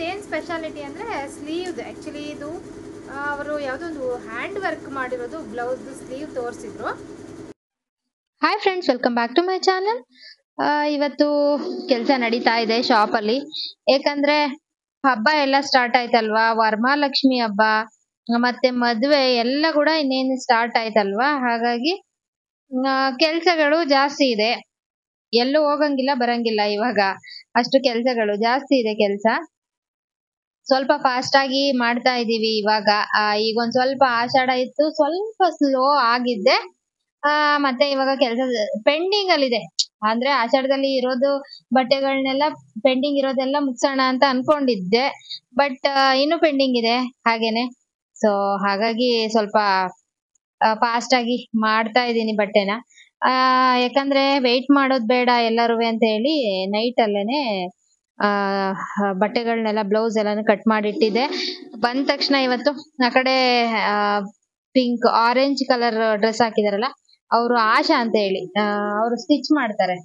Blouse ಏನು speciality ಅಂದರೆ sleeves. Actually ಇದು ಅವರು ಯಾವುದೊಂದು ಹ್ಯಾಂಡ್ ವರ್ಕ್ ಮಾಡಿರೋದು ಬ್ಲೌಸ್ದು ಸ್ಲೀವ್ ತೋರಿಸಿದ್ರು. Hi friends, welcome back to my channel. ಇವತ್ತು ಕೆಲಸ ನಡೀತಾ ಇದೆ ಶಾಪಲ್ಲಿ. ಯಾಕಂದ್ರೆ ಹಬ್ಬ ಎಲ್ಲ ಸ್ಟಾರ್ಟ್ ಆಯ್ತಲ್ವಾ, ವರಮಹಾಲಕ್ಷ್ಮಿ ಹಬ್ಬ ಮತ್ತೆ ಮದುವೆ ಎಲ್ಲ ಕೂಡ ಇನ್ನೇನು ಸ್ಟಾರ್ಟ್ ಆಯ್ತಲ್ವಾ. ಹಾಗಾಗಿ ಕೆಲಸಗಳು ಜಾಸ್ತಿ ಇದೆ, ಎಲ್ಲೂ ಹೋಗಂಗಿಲ್ಲ ಬರಂಗಿಲ್ಲ. ಇವಾಗ ಅಷ್ಟು ಕೆಲಸಗಳು ಜಾಸ್ತಿ ಇದೆ. ಕೆಲಸ ಸ್ವಲ್ಪ ಫಾಸ್ಟ್ ಆಗಿ ಮಾಡ್ತಾ ಇದೀವಿ ಇವಾಗ. ಈಗ ಒಂದ್ ಸ್ವಲ್ಪ ಆಷಾಢ ಇತ್ತು, ಸ್ವಲ್ಪ ಸ್ಲೋ ಆಗಿದ್ದೆ. ಮತ್ತೆ ಇವಾಗ ಕೆಲಸ ಪೆಂಡಿಂಗ್ ಅಲ್ಲಿ ಇದೆ. ಅಂದ್ರೆ ಆಷಾಢದಲ್ಲಿ ಇರೋದು ಬಟ್ಟೆಗಳನ್ನೆಲ್ಲ ಪೆಂಡಿಂಗ್ ಇರೋದೆಲ್ಲ ಮುಗ್ಸೋಣ ಅಂತ ಅನ್ಕೊಂಡಿದ್ದೆ, ಬಟ್ ಇನ್ನು ಪೆಂಡಿಂಗ್ ಇದೆ ಹಾಗೇನೆ. ಸೊ ಹಾಗಾಗಿ ಸ್ವಲ್ಪ ಫಾಸ್ಟ್ ಆಗಿ ಮಾಡ್ತಾ ಇದ್ದೀನಿ ಬಟ್ಟೆನ. ಯಾಕಂದ್ರೆ ವೆಯ್ಟ್ ಮಾಡೋದ್ ಬೇಡ ಎಲ್ಲರೂ ಅಂತ ಹೇಳಿ ನೈಟ್ ಅಲ್ಲೇನೆ ಬಟ್ಟೆಗಳನ್ನೆಲ್ಲ ಬ್ಲೌಸ್ ಎಲ್ಲಾನು ಕಟ್ ಮಾಡಿ ಇಟ್ಟಿದ್ದೆ. ಬಂದ ತಕ್ಷಣ ಇವತ್ತು ಆ ಕಡೆ ಪಿಂಕ್ ಆರೆಂಜ್ ಕಲರ್ ಡ್ರೆಸ್ ಹಾಕಿದಾರಲ್ಲ, ಅವರು ಆಶಾ ಅಂತ ಹೇಳಿ ಅವರು ಸ್ಟಿಚ್ ಮಾಡ್ತಾರೆ.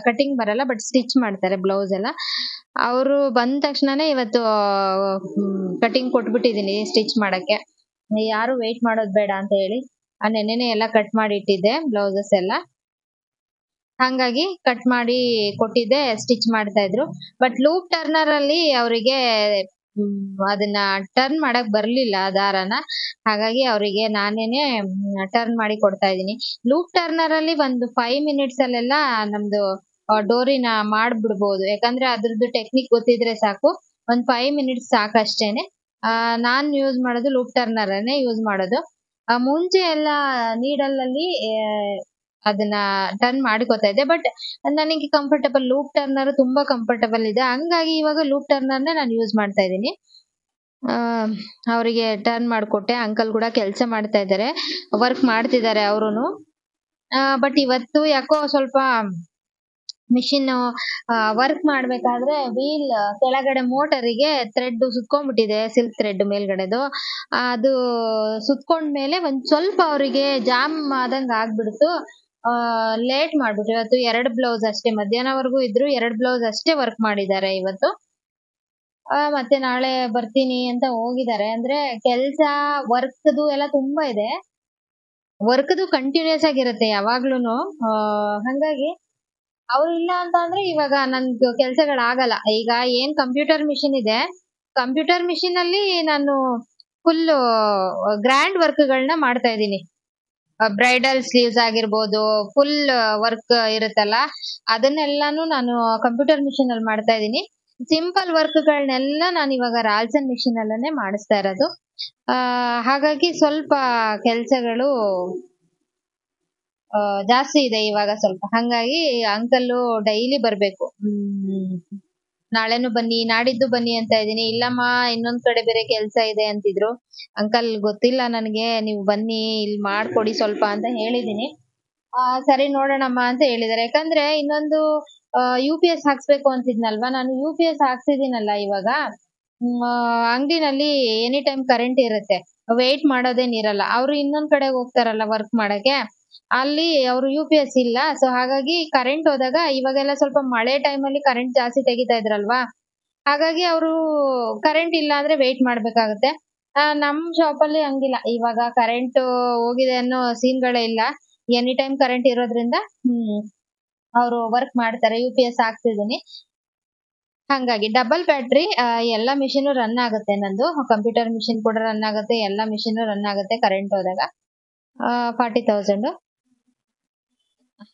ಕಟಿಂಗ್ ಬರಲ್ಲ ಬಟ್ ಸ್ಟಿಚ್ ಮಾಡ್ತಾರೆ ಬ್ಲೌಸ್ ಎಲ್ಲ. ಅವರು ಬಂದ ತಕ್ಷಣನೇ ಇವತ್ತು ಕಟಿಂಗ್ ಕೊಟ್ಬಿಟ್ಟಿದೀನಿ ಸ್ಟಿಚ್ ಮಾಡಕ್ಕೆ. ಯಾರು ವೇಟ್ ಮಾಡೋದ್ ಬೇಡ ಅಂತ ಹೇಳಿ ನೆನ್ನೆನೆ ಎಲ್ಲ ಕಟ್ ಮಾಡಿ ಇಟ್ಟಿದ್ದೆ ಬ್ಲೌಸಸ್ ಎಲ್ಲ. ಹಂಗಾಗಿ ಕಟ್ ಮಾಡಿ ಕೊಟ್ಟಿದ್ದೆ, ಸ್ಟಿಚ್ ಮಾಡ್ತಾ ಇದ್ರು. ಬಟ್ ಲೂಪ್ ಟರ್ನರ್ ಅಲ್ಲಿ ಅವರಿಗೆ ಅದನ್ನ ಟರ್ನ್ ಮಾಡಕ್ ಬರ್ಲಿಲ್ಲ ದಾರನ. ಹಾಗಾಗಿ ಅವರಿಗೆ ನಾನೇನೆ ಟರ್ನ್ ಮಾಡಿ ಕೊಡ್ತಾ ಇದೀನಿ. ಲೂಪ್ ಟರ್ನರ್ ಅಲ್ಲಿ ಒಂದು 5 ಮಿನಿಟ್ಸ್ ಅಲ್ಲೆಲ್ಲ ನಮ್ದು ಡೋರಿನ ಮಾಡ್ಬಿಡ್ಬೋದು. ಯಾಕಂದ್ರೆ ಅದ್ರದ್ದು ಟೆಕ್ನಿಕ್ ಗೊತ್ತಿದ್ರೆ ಸಾಕು, ಒಂದ್ 5 ಮಿನಿಟ್ಸ್ ಸಾಕಷ್ಟೇನೆ. ನಾನ್ ಯೂಸ್ ಮಾಡೋದು ಲೂಪ್ ಟರ್ನರ್ ಅನ್ನೇ ಯೂಸ್ ಮಾಡೋದು. ಮುಂಚೆ ಎಲ್ಲ ನೀಡಲ್ ಅಲ್ಲಿ ಅದನ್ನ ಟರ್ನ್ ಮಾಡ್ಕೋತಾ ಇದ್ದೆ, ಬಟ್ ನನಗೆ ಕಂಫರ್ಟಬಲ್ ಲೂಪ್ ಟರ್ನರ್ ತುಂಬಾ ಕಂಫರ್ಟಬಲ್ ಇದೆ. ಹಂಗಾಗಿ ಇವಾಗ ಲೂಪ್ ಟರ್ನರ್ನೇ ನಾನು ಯೂಸ್ ಮಾಡ್ತಾ ಇದ್ದೀನಿ. ಅವರಿಗೆ ಟರ್ನ್ ಮಾಡ್ಕೊಟ್ಟೆ. ಅಂಕಲ್ ಕೂಡ ಕೆಲಸ ಮಾಡ್ತಾ ಇದ್ದಾರೆ, ವರ್ಕ್ ಮಾಡ್ತಿದ್ದಾರೆ ಅವರುನು. ಬಟ್ ಇವತ್ತು ಯಾಕೋ ಸ್ವಲ್ಪ ಮಿಷಿನ್ ವರ್ಕ್ ಮಾಡ್ಬೇಕಾದ್ರೆ ವೀಲ್ ಕೆಳಗಡೆ ಮೋಟರಿಗೆ ಥ್ರೆಡ್ ಸುತ್ಕೊಂಡ್ಬಿಟ್ಟಿದೆ, ಸಿಲ್ಕ್ ಥ್ರೆಡ್ ಮೇಲ್ಗಡೆದು. ಅದು ಸುತ್ಕೊಂಡ್ಮೇಲೆ ಒಂದ್ ಸ್ವಲ್ಪ ಅವರಿಗೆ ಜಾಮ್ ಆದಂಗ ಆಗ್ಬಿಡ್ತು. ಲೇಟ್ ಮಾಡ್ಬಿಟ್ಟು ಇವತ್ತು 2 ಬ್ಲೌಸ್ ಅಷ್ಟೇ, ಮಧ್ಯಾಹ್ನವರೆಗೂ ಇದ್ರು 2 ಬ್ಲೌಸ್ ಅಷ್ಟೇ ವರ್ಕ್ ಮಾಡಿದ್ದಾರೆ ಇವತ್ತು. ಮತ್ತೆ ನಾಳೆ ಬರ್ತೀನಿ ಅಂತ ಹೋಗಿದ್ದಾರೆ. ಅಂದ್ರೆ ಕೆಲ್ಸ ವರ್ಕ್ದು ಎಲ್ಲ ತುಂಬಾ ಇದೆ, ವರ್ಕ್ದು ಕಂಟಿನ್ಯೂಸ್ ಆಗಿರುತ್ತೆ ಯಾವಾಗ್ಲೂನು. ಹಂಗಾಗಿ ಅವ್ರು ಇಲ್ಲ ಅಂತ ಅಂದ್ರೆ ಇವಾಗ ನನ್ಗೆ ಕೆಲ್ಸಗಳಾಗಲ್ಲ. ಈಗ ಏನ್ ಕಂಪ್ಯೂಟರ್ ಮಿಷಿನ್ ಇದೆ, ಕಂಪ್ಯೂಟರ್ ಮಿಷಿನ್ ಅಲ್ಲಿ ನಾನು ಫುಲ್ ಗ್ರ್ಯಾಂಡ್ ವರ್ಕ್ಗಳನ್ನ ಮಾಡ್ತಾ ಇದ್ದೀನಿ. ಬ್ರೈಡಲ್ ಸ್ಲೀವ್ಸ್ ಆಗಿರ್ಬೋದು, ಫುಲ್ ವರ್ಕ್ ಇರುತ್ತಲ್ಲ, ಅದನ್ನೆಲ್ಲಾನು ನಾನು ಕಂಪ್ಯೂಟರ್ ಮಿಷಿನ್ ಅಲ್ಲಿ ಮಾಡ್ತಾ ಇದ್ದೀನಿ. ಸಿಂಪಲ್ ವರ್ಕ್ಗಳನ್ನೆಲ್ಲ ನಾನು ಇವಾಗ ರಾಲ್ಸನ್ ಮಿಷಿನ್ ಅಲ್ಲೇ ಮಾಡಿಸ್ತಾ ಇರೋದು. ಹಾಗಾಗಿ ಸ್ವಲ್ಪ ಕೆಲ್ಸಗಳು ಜಾಸ್ತಿ ಇದೆ ಇವಾಗ ಸ್ವಲ್ಪ. ಹಂಗಾಗಿ ಅಂಕಲ್ಲು ಡೈಲಿ ಬರ್ಬೇಕು. ನಾಳೆನು ಬನ್ನಿ, ನಾಡಿದ್ದು ಬನ್ನಿ ಅಂತ ಇದೀನಿ. ಇಲ್ಲಮ್ಮ ಇನ್ನೊಂದ್ ಕಡೆ ಬೇರೆ ಕೆಲ್ಸ ಇದೆ ಅಂತಿದ್ರು. ಅಂಕಲ್ ಗೊತ್ತಿಲ್ಲ ನನ್ಗೆ, ನೀವು ಬನ್ನಿ ಇಲ್ಲಿ ಮಾಡ್ಕೊಡಿ ಸ್ವಲ್ಪ ಅಂತ ಹೇಳಿದೀನಿ. ಸರಿ ನೋಡೋಣಮ್ಮ ಅಂತ ಹೇಳಿದಾರೆ. ಯಾಕಂದ್ರೆ ಇನ್ನೊಂದು UPS ಹಾಕ್ಸ್ಬೇಕು ಅಂತಿದ್ನಲ್ವಾ, ನಾನು UPS ಹಾಕ್ಸಿದೀನಲ್ಲ ಇವಾಗ. ಅಂಗಡಿನಲ್ಲಿ ಎನಿ ಟೈಮ್ ಕರೆಂಟ್ ಇರುತ್ತೆ, ವೇಟ್ ಮಾಡೋದೇನಿರಲ್ಲ. ಅವ್ರು ಇನ್ನೊಂದ್ ಕಡೆ ಹೋಗ್ತಾರಲ್ಲ ವರ್ಕ್ ಮಾಡಕ್ಕೆ, ಅಲ್ಲಿ ಅವ್ರು UPS ಇಲ್ಲ. ಸೊ ಹಾಗಾಗಿ ಕರೆಂಟ್ ಹೋದಾಗ, ಇವಾಗೆಲ್ಲ ಸ್ವಲ್ಪ ಮಳೆ ಟೈಮಲ್ಲಿ ಕರೆಂಟ್ ಜಾಸ್ತಿ ತೆಗಿತಾ ಇದ್ರಲ್ವಾ, ಹಾಗಾಗಿ ಅವರು ಕರೆಂಟ್ ಇಲ್ಲ ಅಂದ್ರೆ ವೇಟ್ ಮಾಡ್ಬೇಕಾಗತ್ತೆ. ನಮ್ ಶಾಪಲ್ಲಿ ಹಂಗಿಲ್ಲ, ಇವಾಗ ಕರೆಂಟ್ ಹೋಗಿದೆ ಅನ್ನೋ ಸೀನ್ಗಳೇ ಇಲ್ಲ. ಎನಿ ಟೈಮ್ ಕರೆಂಟ್ ಇರೋದ್ರಿಂದ ಅವರು ವರ್ಕ್ ಮಾಡ್ತಾರೆ. UPS ಹಾಕ್ತಿದೀನಿ. ಹಂಗಾಗಿ ಡಬಲ್ ಬ್ಯಾಟ್ರಿ ಎಲ್ಲಾ ಮಿಷಿನ್ ರನ್ ಆಗುತ್ತೆ. ನಂದು ಕಂಪ್ಯೂಟರ್ ಮಿಷಿನ್ ಕೂಡ ರನ್ ಆಗುತ್ತೆ, ಎಲ್ಲಾ ಮಿಷಿನ್ ರನ್ ಆಗುತ್ತೆ ಕರೆಂಟ್ ಹೋದಾಗ. 40,000.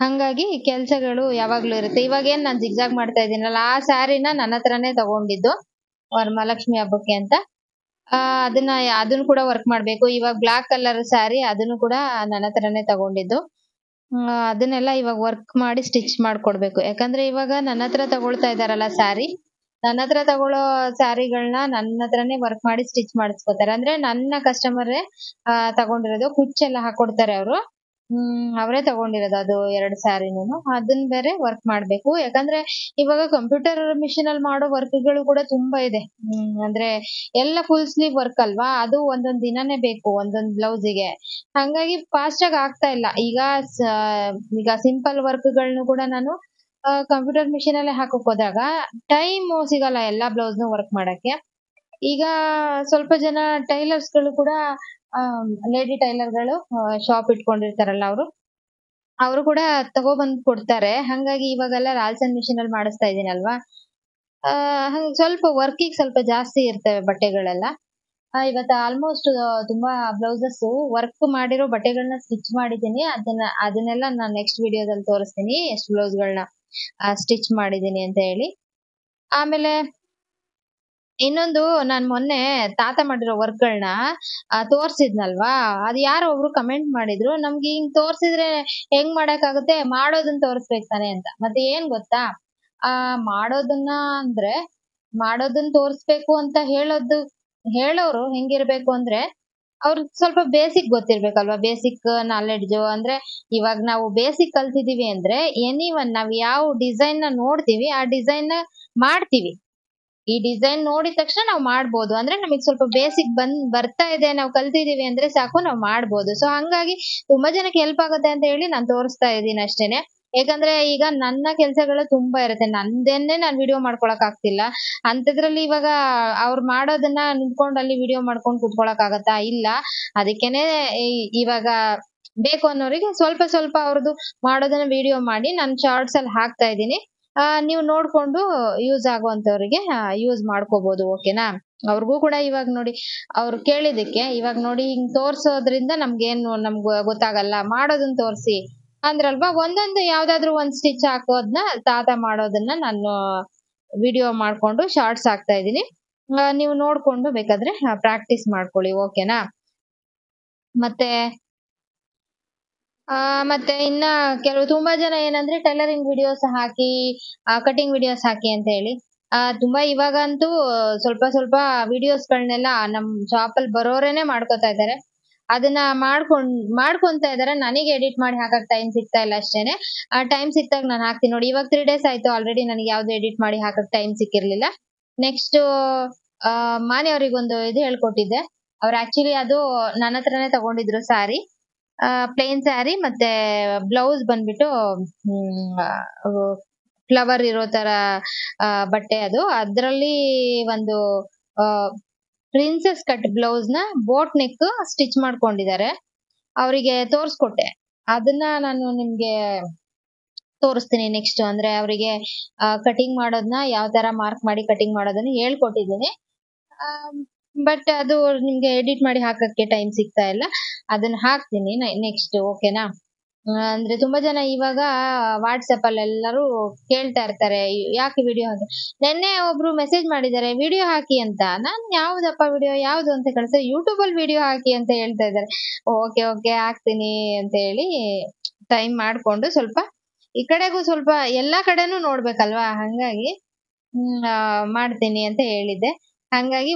ಹಂಗಾಗಿ ಕೆಲ್ಸಗಳು ಯಾವಾಗ್ಲೂ ಇರುತ್ತೆ. ಇವಾಗ ಏನ್ ನಾನ್ ಜಿಗ್ಜಾಗ್ ಮಾಡ್ತಾ ಇದೀನಲ್ಲ, ಆ ಸ್ಯಾರಿನ ನನ್ನ ಹತ್ರನೇ ತಗೊಂಡಿದ್ದು ವರಮಹಾಲಕ್ಷ್ಮಿ ಹಬ್ಬಕ್ಕೆ ಅಂತ. ಅದನ್ನ ಕೂಡ ವರ್ಕ್ ಮಾಡ್ಬೇಕು. ಇವಾಗ ಬ್ಲಾಕ್ ಕಲರ್ ಸ್ಯಾರಿ, ಅದನ್ನು ಕೂಡ ನನ್ನ ಹತ್ರನೇ ತಗೊಂಡಿದ್ದು. ಅದನ್ನೆಲ್ಲ ಇವಾಗ ವರ್ಕ್ ಮಾಡಿ ಸ್ಟಿಚ್ ಮಾಡ್ಕೊಡ್ಬೇಕು. ಯಾಕಂದ್ರೆ ಇವಾಗ ನನ್ನ ಹತ್ರ ತಗೊಳ್ತಾ ಇದಾರಲ್ಲ ಸ್ಯಾರಿ, ನನ್ನ ಹತ್ರ ತಗೊಳ್ಳೋ ಸ್ಯಾರಿಗಳನ್ನ ನನ್ನ ಹತ್ರನೇ ವರ್ಕ್ ಮಾಡಿ ಸ್ಟಿಚ್ ಮಾಡಿಸ್ಕೊತಾರೆ. ಅಂದ್ರೆ ನನ್ನ ಕಸ್ಟಮರೇ ತಗೊಂಡಿರೋದು. ಕುಚ್ಚೆಲ್ಲ ಹಾಕೊಡ್ತಾರೆ ಅವರು, ಅವರೇ ತಗೊಂಡಿರೋದು ಅದು 2 ಸ್ಯಾರಿನೂ. ಅದನ್ನ ಬೇರೆ ವರ್ಕ್ ಮಾಡ್ಬೇಕು. ಯಾಕಂದ್ರೆ ಇವಾಗ ಕಂಪ್ಯೂಟರ್ ಮಿಷಿನ್ ಅಲ್ಲಿ ಮಾಡೋ ವರ್ಕ್ಗಳು ಕೂಡ ತುಂಬಾ ಇದೆ. ಅಂದ್ರೆ ಎಲ್ಲ ಫುಲ್ ಸ್ಲೀವ್ ವರ್ಕ್ ಅಲ್ವಾ, ಅದು ಒಂದೊಂದ್ ದಿನನೇ ಬೇಕು ಒಂದೊಂದ್ ಬ್ಲೌಸಿಗೆ. ಹಂಗಾಗಿ ಫಾಸ್ಟ್ ಆಗಿ ಆಗ್ತಾ ಇಲ್ಲ. ಈಗ ಸಿಂಪಲ್ ವರ್ಕ್ಗಳನ್ನು ಕೂಡ ನಾನು ಕಂಪ್ಯೂಟರ್ ಮಿಷಿನ್ ಅಲ್ಲೇ ಹಾಕಕ್ ಹೋದಾಗ ಟೈಮ್ ಸಿಗಲ್ಲ ಎಲ್ಲಾ ಬ್ಲೌಸ್ನು ವರ್ಕ್ ಮಾಡಕ್ಕೆ. ಈಗ ಸ್ವಲ್ಪ ಜನ ಟೈಲರ್ಸ್ಗಳು ಕೂಡ ಲೇಡಿ ಟೈಲರ್ಗಳು ಶಾಪ್ ಇಟ್ಕೊಂಡಿರ್ತಾರಲ್ಲ ಅವರು ಕೂಡ ತಗೊಬಂದ್ ಕೊಡ್ತಾರೆ. ಹಂಗಾಗಿ ಇವಾಗೆಲ್ಲ ರಾಲ್ಸನ್ ಮಿಷಿನ್ ಅಲ್ಲಿ ಮಾಡಿಸ್ತಾ ಇದೀನಲ್ವಾ, ಹಂಗ್ ಸ್ವಲ್ಪ ವರ್ಕಿಗೆ ಸ್ವಲ್ಪ ಜಾಸ್ತಿ ಇರ್ತವೆ ಬಟ್ಟೆಗಳೆಲ್ಲ. ಇವತ್ತು ಆಲ್ಮೋಸ್ಟ್ ತುಂಬಾ ಬ್ಲೌಸಸ್ ವರ್ಕ್ ಮಾಡಿರೋ ಬಟ್ಟೆಗಳನ್ನ ಸ್ಟಿಚ್ ಮಾಡಿದೀನಿ. ಅದನ್ನೆಲ್ಲ ನಾನು ನೆಕ್ಸ್ಟ್ ವಿಡಿಯೋದಲ್ಲಿ ತೋರಿಸ್ತೀನಿ ಎಷ್ಟು ಬ್ಲೌಸ್ಗಳನ್ನ ಸ್ಟಿಚ್ ಮಾಡಿದೀನಿ ಅಂತ ಹೇಳಿ. ಆಮೇಲೆ ಇನ್ನೊಂದು, ನಾನ್ ಮೊನ್ನೆ ತಾತ ಮಾಡಿರೋ ವರ್ಕ್ಗಳನ್ನ ತೋರ್ಸಿದ್ನಲ್ವಾ, ಅದು ಯಾರೋ ಒಬ್ರು ಕಮೆಂಟ್ ಮಾಡಿದ್ರು, ನಮ್ಗೆ ಹಿಂಗ್ ತೋರ್ಸಿದ್ರೆ ಹೆಂಗ್ ಮಾಡಕ್ಕಾಗುತ್ತೆ, ಮಾಡೋದನ್ನ ತೋರಿಸ್ಬೇಕು ತಾನೆ ಅಂತ. ಮತ್ತೆ ಏನ್ ಗೊತ್ತಾ, ಮಾಡೋದನ್ನ ತೋರಿಸ್ಬೇಕು ಅಂತ ಹೇಳೋರು ಹೆಂಗಿರ್ಬೇಕು ಅಂದ್ರೆ, ಅವ್ರಿಗೆ ಸ್ವಲ್ಪ ಬೇಸಿಕ್ ಗೊತ್ತಿರ್ಬೇಕಲ್ವಾ, ಬೇಸಿಕ್ ನಾಲೆಡ್ಜ್. ಅಂದ್ರೆ ಇವಾಗ ನಾವು ಬೇಸಿಕ್ ಕಲ್ತಿದೀವಿ ಅಂದ್ರೆ ಎನಿವನ್ ನಾವ್ ಯಾವ ಡಿಸೈನ್ ನ ನೋಡ್ತೀವಿ ಆ ಡಿಸೈನ್ ನ ಮಾಡ್ತೀವಿ. ಈ ಡಿಸೈನ್ ನೋಡಿದ ತಕ್ಷಣ ನಾವು ಮಾಡ್ಬೋದು. ಅಂದ್ರೆ ನಮಗೆ ಸ್ವಲ್ಪ ಬೇಸಿಕ್ ಬರ್ತಾ ಇದೆ, ನಾವು ಕಲ್ತಿದೀವಿ ಅಂದ್ರೆ ಸಾಕು, ನಾವು ಮಾಡ್ಬೋದು. ಸೊ ಹಂಗಾಗಿ ತುಂಬಾ ಜನಕ್ಕೆ ಹೆಲ್ಪ್ ಆಗುತ್ತೆ ಅಂತ ಹೇಳಿ ನಾನು ತೋರಿಸ್ತಾ ಇದ್ದೀನಿ ಅಷ್ಟೇನೆ. ಯಾಕಂದ್ರೆ ಈಗ ನನ್ನ ಕೆಲ್ಸಗಳು ತುಂಬಾ ಇರುತ್ತೆ, ನಂದೇನೆ ನಾನ್ ವಿಡಿಯೋ ಮಾಡ್ಕೊಳಕ್ ಆಗ್ತಿಲ್ಲ. ಅಂತದ್ರಲ್ಲಿ ಇವಾಗ ಅವ್ರು ಮಾಡೋದನ್ನ ನಿಂತ್ಕೊಂಡು ಅಲ್ಲಿ ವಿಡಿಯೋ ಮಾಡ್ಕೊಂಡು ಕುತ್ಕೊಳಕ್ ಆಗತ್ತಾ? ಇಲ್ಲ. ಅದಕ್ಕೇನೆ ಇವಾಗ ಬೇಕು ಅನ್ನೋರಿಗೆ ಸ್ವಲ್ಪ ಸ್ವಲ್ಪ ಅವ್ರದ್ದು ಮಾಡೋದನ್ನ ವಿಡಿಯೋ ಮಾಡಿ ನಾನು ಶಾರ್ಟ್ಸ್ ಅಲ್ಲಿ ಹಾಕ್ತಾ ಇದ್ದೀನಿ. ನೀವು ನೋಡ್ಕೊಂಡು ಯೂಸ್ ಆಗುವಂತವ್ರಿಗೆ ಯೂಸ್ ಮಾಡ್ಕೋಬಹುದು. ಓಕೆನಾ? ಅವ್ರಿಗೂ ಕೂಡ ಇವಾಗ ನೋಡಿ, ಅವ್ರು ಕೇಳಿದಕ್ಕೆ ಇವಾಗ ನೋಡಿ, ಹಿಂಗ್ ತೋರ್ಸೋದ್ರಿಂದ ನಮ್ಗೆ ಗೊತ್ತಾಗಲ್ಲ, ಮಾಡೋದನ್ನ ತೋರ್ಸಿ ಅಂದ್ರಲ್ವಾ. ಒಂದೊಂದು ಯಾವ್ದಾದ್ರು ಒಂದ್ ಸ್ಟಿಚ್ ಹಾಕೋದ್ನ ತಾತ ಮಾಡೋದನ್ನ ನಾನು ವಿಡಿಯೋ ಮಾಡ್ಕೊಂಡು ಶಾರ್ಟ್ಸ್ ಹಾಕ್ತಾ ಇದೀನಿ. ನೀವು ನೋಡ್ಕೊಂಡು ಬೇಕಾದ್ರೆ ಪ್ರಾಕ್ಟೀಸ್ ಮಾಡ್ಕೊಳ್ಳಿ. ಓಕೆನಾ? ಮತ್ತೆ ಇನ್ನ ತುಂಬಾ ಜನ ಏನಂದ್ರೆ ಟೈಲರಿಂಗ್ ವಿಡಿಯೋಸ್ ಹಾಕಿ, ಕಟಿಂಗ್ ವಿಡಿಯೋಸ್ ಹಾಕಿ ಅಂತ ಹೇಳಿ, ತುಂಬಾ ಇವಾಗಂತೂ ಸ್ವಲ್ಪ ಸ್ವಲ್ಪ ವಿಡಿಯೋಸ್ಗಳನ್ನೆಲ್ಲ ನಮ್ ಶಾಪ್ ಅಲ್ಲಿ ಬರೋರೇನೆ ಮಾಡ್ಕೊತಾ ಇದಾರೆ. ಅದನ್ನ ಮಾಡ್ಕೊಂತ ಇದಾರೆ. ನನಗೆ ಎಡಿಟ್ ಮಾಡಿ ಹಾಕಕ್ ಟೈಮ್ ಸಿಗ್ತಾ ಇಲ್ಲ ಅಷ್ಟೇನೆ. ಟೈಮ್ ಸಿಕ್ತಾಗ ನಾನು ಹಾಕ್ತೀನಿ. ನೋಡಿ, ಇವಾಗ 3 days ಆಯ್ತು ಆಲ್ರೆಡಿ ನನಗೆ ಯಾವ್ದು ಎಡಿಟ್ ಮಾಡಿ ಹಾಕಕ್ ಟೈಮ್ ಸಿಕ್ಕಿರ್ಲಿಲ್ಲ. ನೆಕ್ಸ್ಟ್ ಮಾನಿ ಅವ್ರಿಗೊಂದು ಇದು ಹೇಳ್ಕೊಟ್ಟಿದ್ದೆ. ಅವ್ರು ಆಕ್ಚುಲಿ ಅದು ನನ್ನ ಹತ್ರನೇ ತಗೊಂಡಿದ್ರು ಸ್ಯಾರಿ, ಪ್ಲೇನ್ ಸ್ಯಾರಿ, ಮತ್ತೆ ಬ್ಲೌಸ್ ಬಂದ್ಬಿಟ್ಟು ಫ್ಲವರ್ ಇರೋ ತರ ಬಟ್ಟೆ. ಅದ್ರಲ್ಲಿ ಒಂದು ಪ್ರಿನ್ಸೆಸ್ ಕಟ್ ಬ್ಲೌಸ್ ನ ಬೋಟ್ ನೆಕ್ ಸ್ಟಿಚ್ ಮಾಡ್ಕೊಂಡಿದ್ದಾರೆ. ಅವರಿಗೆ ತೋರ್ಸ್ಕೊಟ್ಟೆ. ಅದನ್ನ ನಾನು ನಿಮ್ಗೆ ತೋರಿಸ್ತೀನಿ ನೆಕ್ಸ್ಟ್. ಅಂದ್ರೆ ಅವರಿಗೆ ಕಟಿಂಗ್ ಮಾಡೋದನ್ನ ಯಾವ ತರ ಮಾರ್ಕ್ ಮಾಡಿ ಕಟಿಂಗ್ ಮಾಡೋದನ್ನ ಹೇಳ್ಕೊಟ್ಟಿದ್ದೀನಿ. ಬಟ್ ಅದು ನಿಮ್ಗೆ ಎಡಿಟ್ ಮಾಡಿ ಹಾಕಕ್ಕೆ ಟೈಮ್ ಸಿಗ್ತಾ ಇಲ್ಲ. ಅದನ್ನ ಹಾಕ್ತೀನಿ ನೆಕ್ಸ್ಟ್. ಓಕೆನಾ? ಅಂದ್ರೆ ತುಂಬಾ ಜನ ಇವಾಗ ವಾಟ್ಸಪ್ ಅಲ್ಲಿ ಎಲ್ಲರೂ ಕೇಳ್ತಾ ಇರ್ತಾರೆ, ಯಾಕೆ ವಿಡಿಯೋ ಹಾಕಿ. ನೆನ್ನೆ ಒಬ್ರು ಮೆಸೇಜ್ ಮಾಡಿದ್ದಾರೆ ವಿಡಿಯೋ ಹಾಕಿ ಅಂತ. ನಾನ್ ಯಾವ್ದಪ್ಪ ವಿಡಿಯೋ ಯಾವ್ದು ಅಂತ ಕಳ್ಸ, ಯೂಟ್ಯೂಬ್ ಅಲ್ಲಿ ವಿಡಿಯೋ ಹಾಕಿ ಅಂತ ಹೇಳ್ತಾ ಇದ್ದಾರೆ. ಓಕೆ ಹಾಕ್ತೀನಿ ಅಂತ ಹೇಳಿ ಟೈಮ್ ಮಾಡ್ಕೊಂಡು ಸ್ವಲ್ಪ ಈ ಕಡೆಗೂ ಸ್ವಲ್ಪ ಎಲ್ಲಾ ಕಡೆನೂ ನೋಡ್ಬೇಕಲ್ವಾ, ಹಂಗಾಗಿ ಮಾಡ್ತೀನಿ ಅಂತ ಹೇಳಿದ್ದೆ. ಹಂಗಾಗಿ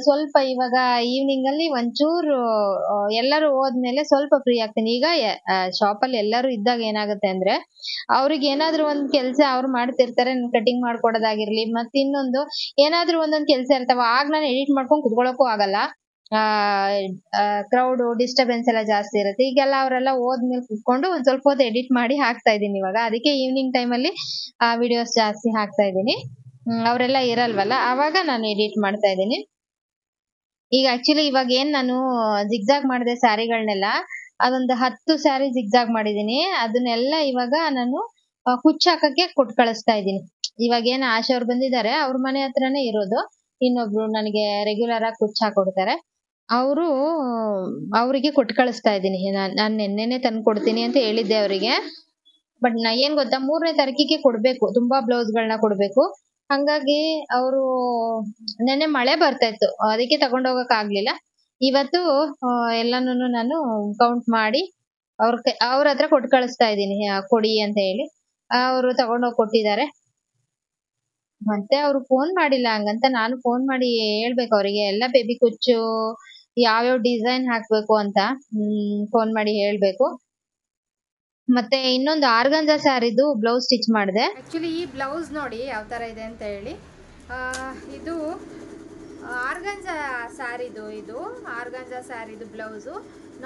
ಸ್ವಲ್ಪ ಇವಾಗ ಈವ್ನಿಂಗ್ ಅಲ್ಲಿ ಒಂಚೂರು ಎಲ್ಲರೂ ಹೋದ್ಮೇಲೆ ಸ್ವಲ್ಪ ಫ್ರೀ ಆಗ್ತೀನಿ. ಈಗ ಶಾಪ್ ಅಲ್ಲಿ ಎಲ್ಲರೂ ಇದ್ದಾಗ ಏನಾಗುತ್ತೆ ಅಂದ್ರೆ, ಅವ್ರಿಗೆ ಏನಾದ್ರು ಒಂದ್ ಕೆಲ್ಸ ಅವ್ರು ಮಾಡ್ತಿರ್ತಾರೆ, ಕಟಿಂಗ್ ಮಾಡ್ಕೊಡೋದಾಗಿರ್ಲಿ, ಮತ್ತೆ ಇನ್ನೊಂದು ಏನಾದ್ರು ಒಂದೊಂದ್ ಕೆಲ್ಸ ಇರ್ತಾವ. ಆಗ ನಾನು ಎಡಿಟ್ ಮಾಡ್ಕೊಂಡು ಕುತ್ಕೊಳಕ್ಕೂ ಆಗಲ್ಲ. ಕ್ರೌಡ್ ಡಿಸ್ಟರ್ಬೆನ್ಸ್ ಎಲ್ಲ ಜಾಸ್ತಿ ಇರುತ್ತೆ. ಈಗೆಲ್ಲ ಅವರೆಲ್ಲ ಹೋದ್ಮೇಲೆ ಕುತ್ಕೊಂಡು ಒಂದ್ ಸ್ವಲ್ಪ ಹೊತ್ತು ಎಡಿಟ್ ಮಾಡಿ ಹಾಕ್ತಾ ಇದೀನಿ ಇವಾಗ. ಅದಕ್ಕೆ ಈವ್ನಿಂಗ್ ಟೈಮ್ ಅಲ್ಲಿ ವಿಡಿಯೋಸ್ ಜಾಸ್ತಿ ಹಾಕ್ತಾ ಇದೀನಿ. ಅವರೆಲ್ಲ ಇರಲ್ವಲ್ಲ, ಅವಾಗ ನಾನು ಎಡಿಟ್ ಮಾಡ್ತಾ ಇದ್ದೀನಿ. ಈಗ ಆಕ್ಚುಲಿ ಇವಾಗ ಏನ್ ನಾನು ಜಿಗ್ಜಾಗ್ ಮಾಡಿದೆ ಸ್ಯಾರಿಗಳನ್ನೆಲ್ಲ, ಅದೊಂದು 10 ಸ್ಯಾರಿ ಜಿಗ್ಜಾಗ್ ಮಾಡಿದೀನಿ. ಅದನ್ನೆಲ್ಲ ಇವಾಗ ನಾನು ಕುಚ್ಚ ಹಾಕಕ್ಕೆ ಕೊಟ್ಟು ಕಳಿಸ್ತಾ ಇದ್ದೀನಿ. ಇವಾಗ ಏನ್ ಆಶಾ ಅವ್ರು ಬಂದಿದ್ದಾರೆ, ಅವ್ರ ಮನೆ ಹತ್ರನೇ ಇರೋದು. ಇನ್ನೊಬ್ರು ನನಗೆ ರೆಗ್ಯುಲರ್ ಆಗಿ ಕುಚ್ಚ ಹಾಕೊಡ್ತಾರೆ. ಅವರಿಗೆ ಕೊಟ್ಟು ಕಳಿಸ್ತಾ ಇದ್ದೀನಿ. ನಾನ್ ನೆನ್ನೆನೆ ತಂದು ಕೊಡ್ತೀನಿ ಅಂತ ಹೇಳಿದ್ದೆ ಅವರಿಗೆ. ಬಟ್ ಏನ್ ಗೊತ್ತಾ, 3ನೇ ತಾರೀಕಿಗೆ ಕೊಡ್ಬೇಕು, ತುಂಬಾ ಬ್ಲೌಸ್ ಗಳನ್ನ ಕೊಡ್ಬೇಕು. ಹಂಗಾಗಿ ಅವರು ನೆನ್ನೆ ಮಳೆ ಬರ್ತಾ ಇತ್ತು, ಅದಕ್ಕೆ ತಗೊಂಡೋಗಕ್ ಆಗ್ಲಿಲ್ಲ. ಇವತ್ತು ಎಲ್ಲಾನು ನಾನು ಕೌಂಟ್ ಮಾಡಿ ಅವ್ರ ಹತ್ರ ಕೊಟ್ಟು ಕಳಿಸ್ತಾ ಇದ್ದೀನಿ, ಕೊಡಿ ಅಂತ ಹೇಳಿ. ಅವರು ತಗೊಂಡೋಗಿ ಕೊಟ್ಟಿದ್ದಾರೆ. ಮತ್ತೆ ಅವ್ರು ಫೋನ್ ಮಾಡಿಲ್ಲ, ಹಂಗಂತ ನಾನು ಫೋನ್ ಮಾಡಿ ಹೇಳ್ಬೇಕು ಅವರಿಗೆ ಎಲ್ಲ ಬೇಬಿ ಕುಚ್ಚು ಯಾವ್ಯಾವ ಡಿಸೈನ್ ಹಾಕ್ಬೇಕು ಅಂತ ಫೋನ್ ಮಾಡಿ ಹೇಳ್ಬೇಕು. ಮತ್ತೆ ಇನ್ನೊಂದು ಆರ್ಗಂಜಾ ಸ್ಯಾರಿದು ಬ್ಲೌಸ್ ಸ್ಟಿಚ್ ಮಾಡಿದೆ. ಆಕ್ಚುಲಿ ಈ ಬ್ಲೌಸ್ ನೋಡಿ ಯಾವ ತರ ಇದೆ ಅಂತ ಹೇಳಿ. ಇದು ಆರ್ಗಂಜಾ ಸ್ಯಾರಿದು, ಆರ್ಗಂಜಾ ಸ್ಯಾರಿದು ಬ್ಲೌಸು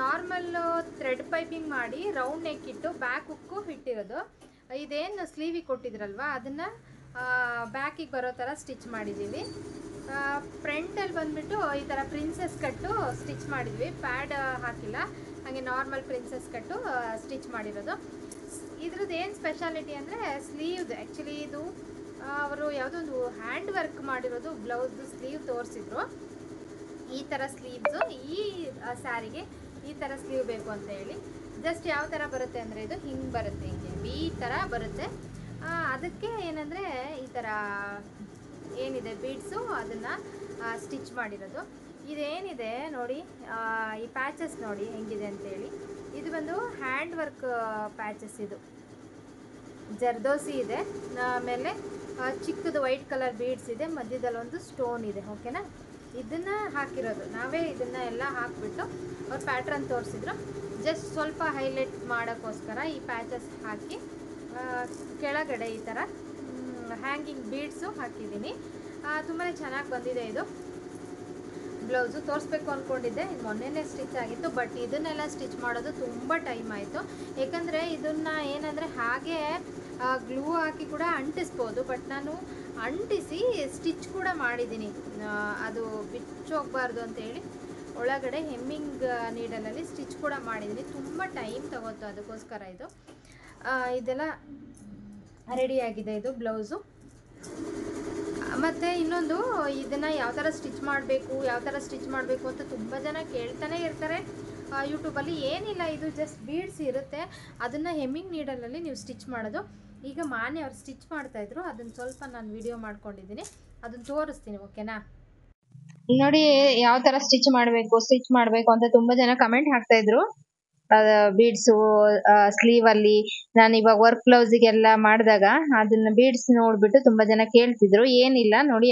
ನಾರ್ಮಲ್ ಥ್ರೆಡ್ ಪೈಪಿಂಗ್ ಮಾಡಿ ರೌಂಡ್ ನೆಕ್ ಇಟ್ಟು ಬ್ಯಾಕ್ ಹುಕ್ಕು ಇಟ್ಟಿರೋದು. ಇದೇನು ಸ್ಲೀವಿಗೆ ಕೊಟ್ಟಿದ್ರಲ್ವ ಅದನ್ನು ಬ್ಯಾಕಿಗೆ ಬರೋ ಥರ ಸ್ಟಿಚ್ ಮಾಡಿದ್ದೀವಿ. ಫ್ರಂಟಲ್ಲಿ ಬಂದುಬಿಟ್ಟು ಈ ಥರ ಪ್ರಿನ್ಸೆಸ್ ಕಟ್ಟು ಸ್ಟಿಚ್ ಮಾಡಿದ್ವಿ, ಪ್ಯಾಡ್ ಹಾಕಿಲ್ಲ, ಹಾಗೆ ನಾರ್ಮಲ್ ಪ್ರಿನ್ಸೆಸ್ ಕಟ್ಟು ಸ್ಟಿಚ್ ಮಾಡಿರೋದು. ಇದ್ರದ್ದು ಏನು ಸ್ಪೆಷಾಲಿಟಿ ಅಂದರೆ ಸ್ಲೀವ್ದು ಆ್ಯಕ್ಚುಲಿ ಇದು ಅವರು ಯಾವುದೋ ಒಂದು ಹ್ಯಾಂಡ್ ವರ್ಕ್ ಮಾಡಿರೋದು ಬ್ಲೌಸ್ದು ಸ್ಲೀವ್ ತೋರಿಸಿದ್ರು. ಈ ಥರ ಸ್ಲೀವ್ಸು ಈ ಸ್ಯಾರಿಗೆ ಈ ಥರ ಸ್ಲೀವ್ ಬೇಕು ಅಂತ ಹೇಳಿ ಜಸ್ಟ್ ಯಾವ ಥರ ಬರುತ್ತೆ ಅಂದರೆ ಇದು ಹಿಂಗೆ ಬರುತ್ತೆ, ಹಿಂಗೆ ಈ ಥರ ಬರುತ್ತೆ. ಅದಕ್ಕೆ ಏನಂದರೆ ಈ ಥರ ಏನಿದೆ ಬೀಡ್ಸು ಅದನ್ನು ಸ್ಟಿಚ್ ಮಾಡಿರೋದು. ಇದೇನಿದೆ ನೋಡಿ, ಈ ಪ್ಯಾಚಸ್ ನೋಡಿ ಹೆಂಗಿದೆ ಅಂತೇಳಿ, ಇದು ಬಂದು ಹ್ಯಾಂಡ್ ವರ್ಕ್ ಪ್ಯಾಚಸ್. ಇದು ಜರ್ದೋಸಿ ಇದೆ, ಆಮೇಲೆ ಚಿಕ್ಕದು ವೈಟ್ ಕಲರ್ ಬೀಡ್ಸ್ ಇದೆ, ಮಧ್ಯದಲ್ಲಿ ಒಂದು ಸ್ಟೋನ್ ಇದೆ. ಓಕೆನಾ, ಇದನ್ನು ಹಾಕಿರೋದು ನಾವೇ, ಇದನ್ನು ಎಲ್ಲ ಹಾಕಿಬಿಟ್ಟು ಅವ್ರು ಪ್ಯಾಟ್ರನ್ ತೋರಿಸಿದ್ರು. ಜಸ್ಟ್ ಸ್ವಲ್ಪ ಹೈಲೈಟ್ ಮಾಡೋಕ್ಕೋಸ್ಕರ ಈ ಪ್ಯಾಚಸ್ ಹಾಕಿ ಕೆಳಗಡೆ ಈ ಥರ ಹ್ಯಾಂಗಿಂಗ್ ಬೀಡ್ಸು ಹಾಕಿದ್ದೀನಿ. ತುಂಬಾ ಚೆನ್ನಾಗಿ ಬಂದಿದೆ ಇದು ಬ್ಲೌಸು. ತೋರಿಸ್ಬೇಕು ಅಂದ್ಕೊಂಡಿದ್ದೆ, ಇದು ಮೊನ್ನೆನೇ ಸ್ಟಿಚ್ ಆಗಿತ್ತು, ಬಟ್ ಇದನ್ನೆಲ್ಲ ಸ್ಟಿಚ್ ಮಾಡೋದು ತುಂಬ ಟೈಮ್ ಆಯಿತು. ಏಕೆಂದರೆ ಇದನ್ನು ಏನಂದರೆ ಹಾಗೆ ಗ್ಲೂ ಹಾಕಿ ಕೂಡ ಅಂಟಿಸ್ಬೋದು, ಬಟ್ ನಾನು ಅಂಟಿಸಿ ಸ್ಟಿಚ್ ಕೂಡ ಮಾಡಿದ್ದೀನಿ. ಅದು ಬಿಚ್ಚೋಗಬಾರ್ದು ಅಂತೇಳಿ ಒಳಗಡೆ ಹೆಮ್ಮಿಂಗ್ ನೀಡಲಲ್ಲಿ ಸ್ಟಿಚ್ ಕೂಡ ಮಾಡಿದ್ದೀನಿ. ತುಂಬ ಟೈಮ್ ತಗೋತು, ಅದಕ್ಕೋಸ್ಕರ ಇದೆಲ್ಲ ರೆಡಿಯಾಗಿದೆ ಇದು ಬ್ಲೌಸು. ಮತ್ತು ಇನ್ನೊಂದು, ಇದನ್ನು ಯಾವ ಥರ ಸ್ಟಿಚ್ ಮಾಡಬೇಕು ಅಂತ ತುಂಬ ಜನ ಕೇಳ್ತಾನೆ ಇರ್ತಾರೆ ಯೂಟ್ಯೂಬಲ್ಲಿ. ಏನಿಲ್ಲ, ಇದು ಜಸ್ಟ್ ಬೀಡ್ಸ್ ಇರುತ್ತೆ, ಅದನ್ನು ಹೆಮ್ಮಿಂಗ್ ನೀಡಲಲ್ಲಿ ನೀವು ಸ್ಟಿಚ್ ಮಾಡೋದು. ಈಗ ಮಾನೆ ಅವ್ರು ಸ್ಟಿಚ್ ಮಾಡ್ತಾಯಿದ್ರು, ಅದನ್ನು ಸ್ವಲ್ಪ ನಾನು ವಿಡಿಯೋ ಮಾಡ್ಕೊಂಡಿದ್ದೀನಿ, ಅದನ್ನು ತೋರಿಸ್ತೀನಿ. ಓಕೆನಾ, ನೋಡಿ ಯಾವ ತರ ಸ್ಟಿಚ್ ಮಾಡಬೇಕು ಅಂತ ತುಂಬಾ ಜನ ಕಮೆಂಟ್ ಹಾಕ್ತಾ ಇದ್ರು. ಬೀಡ್ಸು ಸ್ಲೀವ್ ಅಲ್ಲಿ ನಾನು ಇವಾಗ ವರ್ಕ್ ಬ್ಲೌಸಿಗೆಲ್ಲ ಮಾಡಿದಾಗ ಅದನ್ನ ಬೀಡ್ಸ್ ನೋಡ್ಬಿಟ್ಟು ತುಂಬಾ ಜನ ಕೇಳ್ತಿದ್ರು. ಏನಿಲ್ಲ ನೋಡಿ,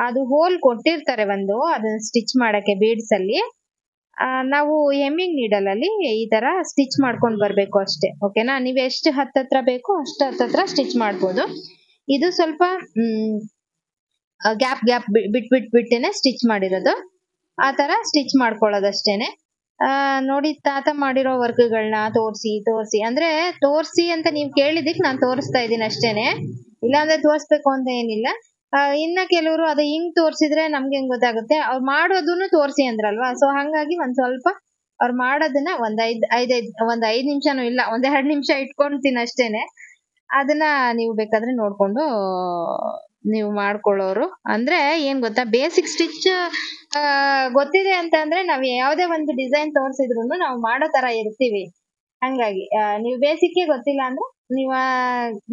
ಅದು ಹೋಲ್ ಕೊಟ್ಟಿರ್ತಾರೆ ಒಂದು, ಅದನ್ನ ಸ್ಟಿಚ್ ಮಾಡಕ್ಕೆ ಬೀಡ್ಸ್ ಅಲ್ಲಿ ನಾವು ಹೆಮ್ಮಿಂಗ್ ನೀಡಲ್ ಅಲ್ಲಿ ಈ ತರ ಸ್ಟಿಚ್ ಮಾಡ್ಕೊಂಡು ಬರ್ಬೇಕು ಅಷ್ಟೇ. ಓಕೆನಾ, ನೀವು ಎಷ್ಟು ಹತ್ತತ್ರ ಬೇಕೋ ಅಷ್ಟು ಹತ್ತತ್ರ ಸ್ಟಿಚ್ ಮಾಡ್ಬೋದು. ಇದು ಸ್ವಲ್ಪ ಗ್ಯಾಪ್ ಬಿಟ್ಟೇನೆ ಸ್ಟಿಚ್ ಮಾಡಿರೋದು, ಆ ತರ ಸ್ಟಿಚ್ ಮಾಡ್ಕೊಳ್ಳೋದಷ್ಟೇನೆ. ನೋಡಿ, ತಾತ ಮಾಡಿರೋ ವರ್ಕ್ಗಳನ್ನ ತೋರಿಸಿ ಅಂದ್ರೆ ತೋರಿಸಿ ಅಂತ ನೀವು ಕೇಳಿದಕ್ಕೆ ನಾನು ತೋರಿಸ್ತಾ ಇದ್ದೀನಿ ಅಷ್ಟೇನೆ, ಇಲ್ಲಾಂದ್ರೆ ತೋರಿಸ್ಬೇಕು ಅಂತ ಏನಿಲ್ಲ. ಇನ್ನ ಕೆಲವರು ಅದು ಹಿಂಗ್ ತೋರಿಸಿದ್ರೆ ನಮ್ಗೆ ಹೆಂಗ್ ಗೊತ್ತಾಗುತ್ತೆ, ಅವ್ರು ಮಾಡೋದನ್ನು ತೋರಿಸಿ ಅಂದ್ರಲ್ವಾ, ಸೊ ಹಂಗಾಗಿ ಒಂದ್ ಸ್ವಲ್ಪ ಅವ್ರು ಮಾಡೋದನ್ನ ಒಂದ್ 5 ನಿಮಿಷನೂ ಇಲ್ಲ, 1-2 ನಿಮಿಷ ಇಟ್ಕೊಂತೀನಿ ಅಷ್ಟೇನೆ. ಅದನ್ನ ನೀವು ಬೇಕಾದ್ರೆ ನೋಡ್ಕೊಂಡು ನೀವು ಮಾಡ್ಕೊಳ್ಳೋರು. ಅಂದ್ರೆ ಏನ್ ಗೊತ್ತಾ, ಬೇಸಿಕ್ ಸ್ಟಿಚ್ ಗೊತ್ತಿದೆ ಅಂತ ಅಂದ್ರೆ ನಾವ್ ಯಾವ್ದೇ ಒಂದು ಡಿಸೈನ್ ತೋರಿಸಿದ್ರು ನಾವು ಮಾಡೋ ತರ ಇರ್ತೀವಿ. ಹಂಗಾಗಿ ನೀವು ಬೇಸಿಕ್ ಗೊತ್ತಿಲ್ಲ ಅಂದ್ರೆ ನೀವ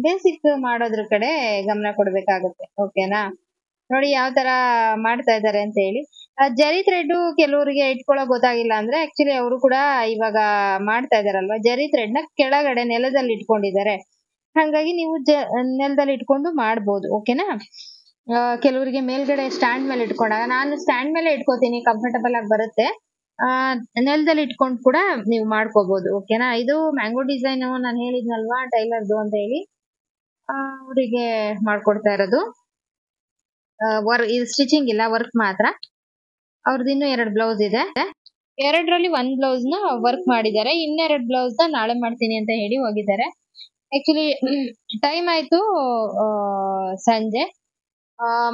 ಬೇಸಿಕ್ ಮಾಡೋದ್ರ ಕಡೆ ಗಮನ ಕೊಡ್ಬೇಕಾಗುತ್ತೆ. ಓಕೆನಾ, ನೋಡಿ ಯಾವ ತರ ಮಾಡ್ತಾ ಇದಾರೆ ಅಂತ ಹೇಳಿ. ಜರಿ ಥ್ರೆಡ್ ಕೆಲವರಿಗೆ ಇಟ್ಕೊಳ್ಳೋಕ್ ಗೊತ್ತಾಗಿಲ್ಲ ಅಂದ್ರೆ ಆಕ್ಚುಲಿ ಅವರು ಕೂಡ ಇವಾಗ ಮಾಡ್ತಾ ಇದಾರಲ್ವಾ, ಜರಿ ಥ್ರೆಡ್ ನ ಕೆಳಗಡೆ ನೆಲದಲ್ಲಿ ಇಟ್ಕೊಂಡಿದ್ದಾರೆ. ಹಾಗಾಗಿ ನೀವು ನೆಲದಲ್ಲಿ ಇಟ್ಕೊಂಡು ಮಾಡ್ಬೋದು. ಓಕೆನಾ, ಕೆಲವರಿಗೆ ಮೇಲ್ಗಡೆ ಸ್ಟ್ಯಾಂಡ್ ಮೇಲೆ ಇಟ್ಕೊಂಡಾಗ, ನಾನು ಸ್ಟ್ಯಾಂಡ್ ಮೇಲೆ ಇಟ್ಕೋತೀನಿ, ಕಂಫರ್ಟಬಲ್ ಆಗಿ ಬರುತ್ತೆ. ನೆಲದಲ್ಲಿ ಇಟ್ಕೊಂಡು ಕೂಡ ನೀವು ಮಾಡ್ಕೋಬಹುದು. ಓಕೆನಾ, ಇದು ಮ್ಯಾಂಗೋ ಡಿಸೈನ್ ನಾನು ಹೇಳಿದ್ನಲ್ವಾ ಟೈಲರ್ದು ಅಂತ ಹೇಳಿ, ಅವರಿಗೆ ಮಾಡ್ಕೊಡ್ತಾ ಇರೋದು. ಇದು ಸ್ಟಿಚಿಂಗ್ ಇಲ್ಲ, ವರ್ಕ್ ಮಾತ್ರ. ಅವ್ರದ್ದು ಇನ್ನೂ 2 ಬ್ಲೌಸ್ ಇದೆ, 2ರಲ್ಲಿ 1 ಬ್ಲೌಸ್ ನ ವರ್ಕ್ ಮಾಡಿದ್ದಾರೆ, ಇನ್ನೆರಡು ಬ್ಲೌಸ್ ನ ನಾಳೆ ಮಾಡ್ತೀನಿ ಅಂತ ಹೇಳಿ ಹೋಗಿದ್ದಾರೆ. ಆಕ್ಚುಲಿ ಟೈಮ್ ಆಯ್ತು ಸಂಜೆ.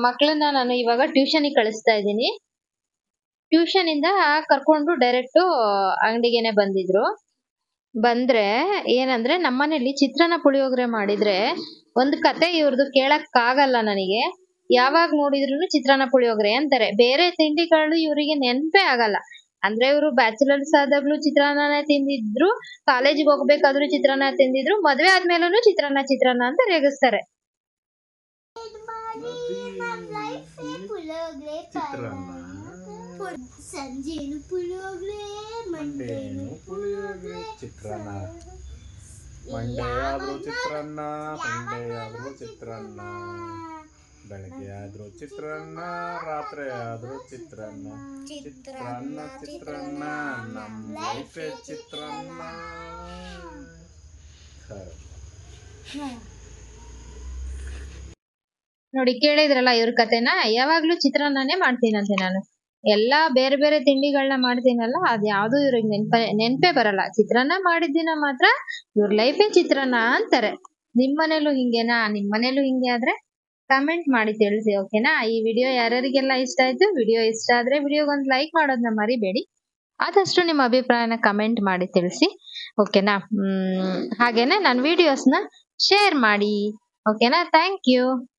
ಮಕ್ಕಳನ್ನ ನಾನು ಇವಾಗ ಟ್ಯೂಷನ್ಗೆ ಕಳಿಸ್ತಾ ಇದ್ದೀನಿ. ಟ್ಯೂಷನ್ ಇಂದ ಕರ್ಕೊಂಡು ಡೈರೆಕ್ಟ್ ಅಂಗಡಿಗೆನೆ ಬಂದ್ರೆ ಏನಂದ್ರೆ, ನಮ್ಮನೇಲಿ ಚಿತ್ರಾನ್ನ ಪುಳಿಯೋಗರೆ ಮಾಡಿದ್ರೆ ಒಂದು ಕತೆ ಇವ್ರದ್ದು ಕೇಳಕ್ ಆಗಲ್ಲ ನನಗೆ. ಯಾವಾಗ ನೋಡಿದ್ರು ಚಿತ್ರಾನ್ನ ಪುಳಿಯೋಗರೆ ಅಂತಾರೆ, ಬೇರೆ ತಿಂಡಿಗಳು ಇವರಿಗೆ ನೆನಪೇ ಆಗಲ್ಲ. ಅಂದ್ರೆ ಇವರು ಬ್ಯಾಚುಲರ್ಸ್ ಆದಾಗ್ಲೂ ಚಿತ್ರಾನ್ನನೇ ತಿಂದಿದ್ರು, ಕಾಲೇಜಿಗೆ ಹೋಗ್ಬೇಕಾದ್ರೂ ಚಿತ್ರಾನ್ನ ತಿಂದಿದ್ರು, ಮದ್ವೆ ಆದ್ಮೇಲೂ ಚಿತ್ರಾನ್ನ ಅಂತ ರೇಗಿಸ್ತಾರೆ. ಸಂಜೆನು ಪುಳಿಯೋಗರೆ, ಮಂಡೇನು ಪುಳಿಯೋಗರೆ, ಚಿತ್ರಾನ್ನ. ಮಂಡೇ ಆದ್ರೂ ಚಿತ್ರಾನ್ನ, ಸಂಡೇ ಆದ್ರೂ ಚಿತ್ರಾನ್ನ, ಬೆಳಗ್ಗೆ ಆದ್ರೂ ಚಿತ್ರಾನ್ನ, ರಾತ್ರಿ ಆದ್ರೂ ಚಿತ್ರಾನ್ನ. ಚಿತ್ರಾನ್ನ ನಮ್ಮ ಲೈಫೇ ಚಿತ್ರಾನ್ನ. ನೋಡಿ, ಕೇಳಿದ್ರಲ್ಲ ಇವ್ರ ಕತೆನ. ಯಾವಾಗ್ಲೂ ಚಿತ್ರಾನ್ನನೇ ಮಾಡ್ತೀನಂತೆ ನಾನು. ಎಲ್ಲಾ ಬೇರೆ ಬೇರೆ ತಿಂಡಿಗಳನ್ನ ಮಾಡ್ತೀನಲ್ಲ, ಅದ್ ಯಾವ್ದು ಇವ್ರಿಗೆ ನೆನ್ಪೇ ಬರಲ್ಲ. ಚಿತ್ರಾನ್ನ ಮಾಡಿದ ದಿನ ಮಾತ್ರ ಇವ್ರ ಲೈಫೇ ಚಿತ್ರಾನ್ನ ಅಂತಾರೆ. ನಿಮ್ಮನೇಲೂ ಹಿಂಗೇನಾ? ನಿಮ್ಮನೇಲೂ ಹಿಂಗೆ ಆದ್ರೆ ಕಮೆಂಟ್ ಮಾಡಿ ತಿಳಿಸಿ, ಓಕೆನಾ? ಈ ವಿಡಿಯೋ ಯಾರ್ಯಾರಿಗೆಲ್ಲ ಇಷ್ಟ ಆಯ್ತು, ವಿಡಿಯೋ ಇಷ್ಟ ಆದ್ರೆ ವಿಡಿಯೋಗೊಂದು ಲೈಕ್ ಮಾಡೋದನ್ನ ಮರಿಬೇಡಿ. ಆದಷ್ಟು ನಿಮ್ಮ ಅಭಿಪ್ರಾಯನ ಕಮೆಂಟ್ ಮಾಡಿ ತಿಳಿಸಿ, ಓಕೆನಾ? ಹಾಗೇನೆ ನನ್ನ ವಿಡಿಯೋಸ್ನ ಶೇರ್ ಮಾಡಿ, ಓಕೆನಾ? Thank you.